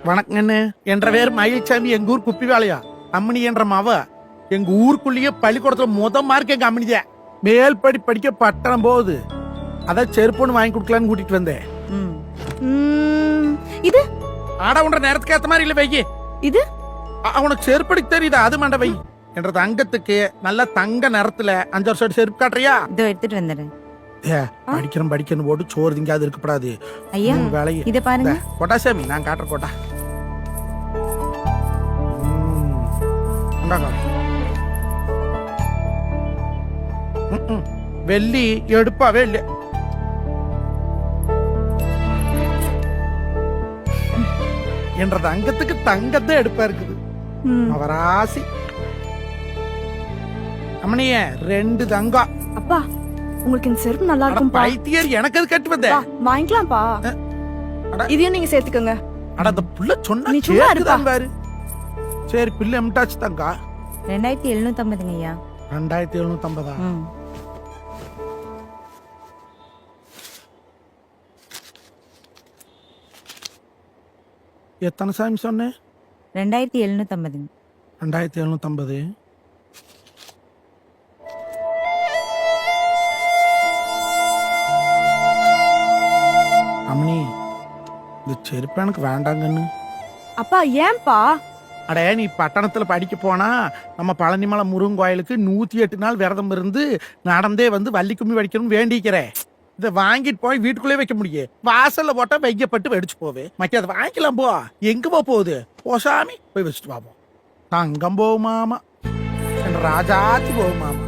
வணக்கங்கண்ணு. என்ற பேர் மயில்சாமி. எங்க ஊர் குப்பி வேலையா. அம்மணி என்ற மவ எங்க ஊருக்குள்ளேயே பள்ளிக்கூடத்துல மார்க் எங்க அம்மனிதே. மேல் படிக்க பட்டணம் போகுது. அதான் செருப்புன்னு வாங்கி கொடுக்கலான்னு கூட்டிட்டு வந்தேன். இது ஆட உண்ட நேரத்துக்கு ஏத்த மாதிரி இல்ல வைக்கி. இது உனக்கு செருப்படிக்கு தெரியுதா? அது மண்ட வை. என்ற தங்கத்துக்கு நல்ல தங்க நிறத்துல 5 வருஷம் செருப்பு காட்டுறியா? இதோ எடுத்துட்டு வந்துடுறேன். படிக்கணும் போட்டு சோறு திங்காது இருக்கப்படாது. ஐயா வேலையை இத பாருங்க. கொட்டாசாமி நான் காட்டுற கோட்டா. வெள்ளி எடுப்பாவே இல்ல. என்ற தங்கத்துக்கு தங்கத்தை எடுப்பா இருக்குது. அவராசி அம்மனிய 2 தங்கம். அப்பா உங்களுக்கு இந்த செருப்பு நல்லா இருக்கும். பைத்தியர் எனக்கு அது கட்டு வந்த வாங்கிக்கலாம்ப்பா. இதையும் நீங்க சேர்த்துக்கோங்க. அட அந்த புள்ள சொன்னா நீ சும்மா இருப்பா பாரு. சரி பிள்ளை எம்டாச்சு தங்கா. 2750 ஐயா. 2750. எத்தனை சாமி சொன்னேன்? 2750. 2750. அம்மனி இந்த செருப்பு எனக்கு வேண்டாங்கன்னு. அப்பா ஏன்பா? அட நீ பட்டணத்துல படிக்க போனா நம்ம பழனிமலை முருகன் கோயிலுக்கு 108 நாள் விரதம் இருந்து நடந்தே வந்து வள்ளி கும்மி வடிக்கணும்னு வேண்டிக்கிறேன். இதை வாங்கிட்டு போய் வீட்டுக்குள்ளே வைக்க முடியும். வாசல்ல போட்டா வைக்கப்பட்டு வெடிச்சு போவே. மக்க அதை வாங்கிக்கலாம். போ எங்க போகுது? போசாமி போய் வச்சுட்டு வாப்போம். தங்கம் போகுமாமா, ராஜாத்தி போகுமாமா.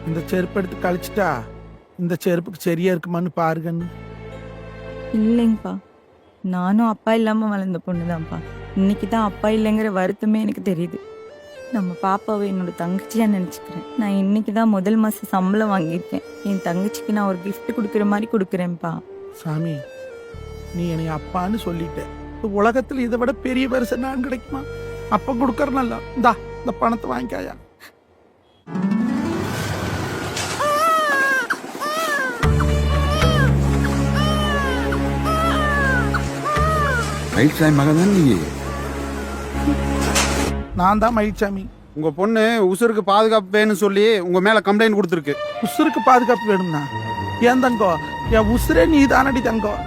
இந்த செருப்பு எடுத்து கழிச்சிட்டா இந்த செருப்புக்கு சரியா இருக்குமான்னு பாருங்கன்னு. இல்லைங்கப்பா, நானும் அப்பா இல்லாம வளர்ந்த பொண்ணுதான்ப்பா. இன்னைக்கு தான் அப்பா இல்லைங்கிற வருத்தமே எனக்கு தெரியுது. நம்ம பாப்பாவை என்னோட தங்கச்சியா நினைச்சுக்கிறேன். நான் இன்னைக்கு தான் முதல் மாசம் சம்பளம் வாங்கியிருக்கேன். என் தங்கச்சிக்கு நான் ஒரு கிஃப்ட் கொடுக்குற மாதிரி கொடுக்குறேன்ப்பா. சாமி நீ என்னை அப்பான்னு சொல்லிட்ட. உலகத்துல இதை விட பெரிய பரிசு நான் கிடைக்குமா? அப்ப கொடுக்கறனல்ல. இந்த பணத்தை வாங்கிக்காயா. மயில்சாமி மகன் தான் நீங்க? நான் தான் மயில்சாமி. உங்க பொண்ணு உசுருக்கு பாதுகாப்பு வேணும்னு சொல்லி உங்க மேல கம்ப்ளைண்ட் கொடுத்துருக்கு. உசுருக்கு பாதுகாப்பு வேணும்னா ஏன் தங்கம்? என் உசுரே நீ தானடி தங்கம்.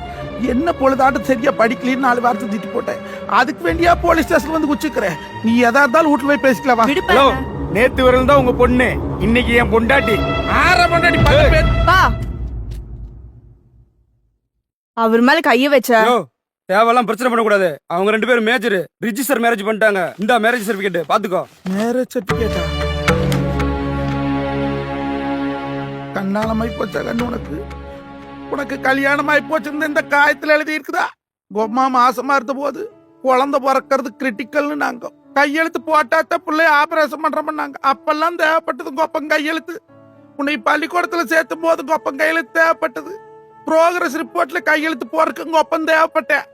என்ன பொழுதாட்டம் சரியா படிக்கலன்னு 4 வாரத்தை திட்டி போட்டேன். அதுக்கு வேண்டியா போலீஸ் ஸ்டேஷன் வந்து குச்சிக்கிறேன். நீ எதா இருந்தாலும் வீட்டுல போய் பேசிக்கலாம். ஹலோ, நேத்து வரல் தான் உங்க பொண்ணு, இன்னைக்கு என் பொண்டாட்டி. அவர் மேல கைய வச்ச தேவையெல்லாம் பிரச்சனை பண்ணக்கூடாது. அவங்க 2 பேரும் மேஜர் ரிஜிஸ்டர் மேரேஜ் பண்ணிட்டாங்க. இந்த மேரேஜ் சர்டிபிகேட் பாத்துக்கோ. மேரேஜ் சர்டிபிகேட்டா? கண்ணாலமாய் போச்சா கண்ணு உனக்கு? உனக்கு கல்யாணமாய் போச்சு இந்த காயத்துல எழுதி இருக்குதா? கொம்மா மாசமா இருந்த போது குழந்தை பிறக்கிறது கிரிட்டிக்கல்னு நாங்க கையெழுத்து போட்டாத்த பிள்ளைய ஆபரேஷன் பண்றோம்னாங்க. அப்பெல்லாம் தேவைப்பட்டது கொப்பம் கையெழுத்து. உன்னை பள்ளிக்கூடத்துல சேர்த்தும் போது கொப்பம் கையெழுத்து தேவைப்பட்டது. ப்ரோக்ரஸ் ரிப்போர்ட்ல கையெழுத்து போறதுக்கு கொப்பம் தேவைப்பட்டேன்.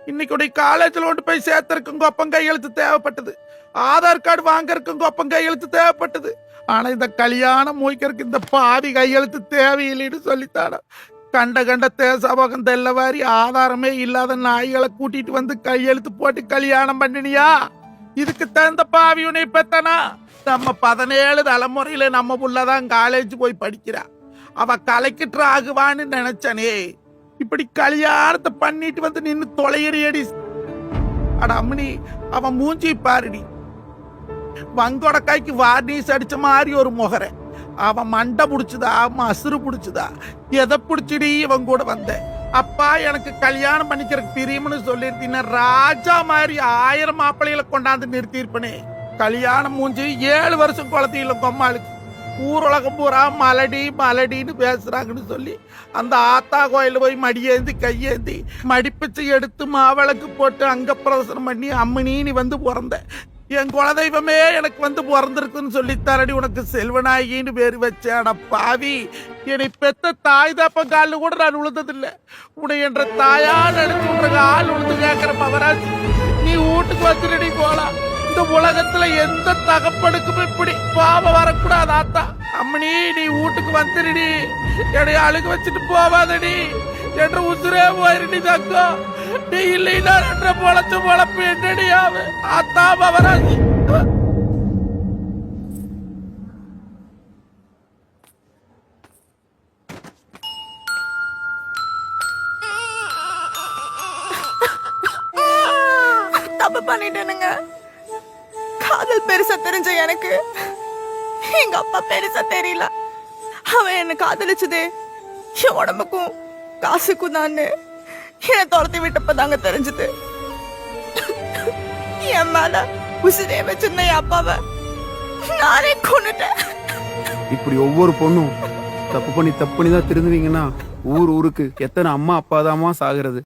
இன்னைக்கு உடைய காலேஜ்ல கொண்டு போய் சேர்த்திருக்கும் கொப்பம் கையெழுத்து தேவைப்பட்டது. ஆதார் கார்டு வாங்கறதுக்கும் கொப்பம் கையெழுத்து தேவைப்பட்டது. ஆனா இந்த கல்யாணம் மூய்க்கிறதுக்கு இந்த பாதி கையெழுத்து தேவையில்லைன்னு சொல்லித்தாட. கண்ட தேசபோகம் தெல்லவாரி ஆதாரமே இல்லாத நாய்களை கூட்டிட்டு வந்து கையெழுத்து போட்டு கல்யாணம் பண்ணினியா? இதுக்கு தகுந்த பாவி உன்னை பெத்தனா? நம்ம 17 தலைமுறையில நம்ம புள்ளதான் காலேஜ் போய் படிக்கிறா. அவ கலெக்டர் ஆகுவான்னு நினைச்சனே. இப்படி கல்யாணத்தை பண்ணிட்டு வந்து நின்னு தொலையறியடி. அட அம்மனி அவன் மூஞ்சி பாருடி. வங்கோடக்காய்க்கு வார்னிஸ் அடிச்ச மாதிரி ஒரு முகரை. அவன் மண்டை புடிச்சுதா மசுறு புடிச்சுதா எதை புடிச்சுடி இவன் கூட வந்த? அப்பா எனக்கு கல்யாணம் பண்ணிக்கிறதுக்கு பிரியம்னு சொல்லிருந்தீங்கன்னா ராஜா மாதிரி 1000 மாப்பிள்ளைகளை கொண்டாந்து நிறுத்திருப்பனே. கல்யாணம் மூஞ்சி 7 வருஷம் குழந்தையில கொம்மாளுக்கு. ஊருலகம் பூரா மலடின்னு பேசுறாங்கன்னு சொல்லி அந்த ஆத்தா கோயில போய் மடியேந்தி கையேந்தி மடிப்பிச்சு எடுத்து மாவிளக்கு போட்டு அங்க பிரதர்சனம் பண்ணி அம்மனி வந்து பிறந்த. என் குலதெய்வமே எனக்கு வந்து பிறந்திருக்குன்னு சொல்லி தரடி உனக்கு செல்வநாயகின்னு பேரு வச்சேட பாவி. என்னை பெத்த தாய் தாப்ப காலில் கூட நான் விழுந்ததில்லை. உன்னை என்ற தாயா நினைச்சு ஆள் விழுந்து கேட்கிற பவராசி நீ வீட்டுக்கு வந்துடி போலாம். இந்த உலகத்துல எந்த தகப்பனுக்கும் இப்படி பாவம் வரக்கூடாது. ஆத்தா அம்மனி நீ வீட்டுக்கு வந்துடுடி. என்னைய அழுக வச்சுட்டு போவாதடி. என்ற உசுரே போயிருடி தங்கம். நீ இல்லைன்னா என்ற பொழச்சு பொழப்பு என்னடியாவு அத்தாம வராது. தப்பு பண்ணிட்டேனுங்க. காதல் பெருசா தெரிஞ்ச எனக்கு எங்க அப்பா பெருசா தெரியல. அவன் என்ன காதலிச்சதே என் உடம்புக்கும் காசுக்கும் தான் என்னை துரத்தி விட்டப்பதாங்க தெரிஞ்சது. என் மேல உசிரே வச்சிருந்த என் அப்பாவை நானே கொன்னுட்டேன். இப்படி ஒவ்வொரு பொண்ணும் தப்பு பண்ணி தான் திருந்துவீங்கன்னா ஊருக்கு எத்தனை அம்மா அப்பா தாமா சாகுறது.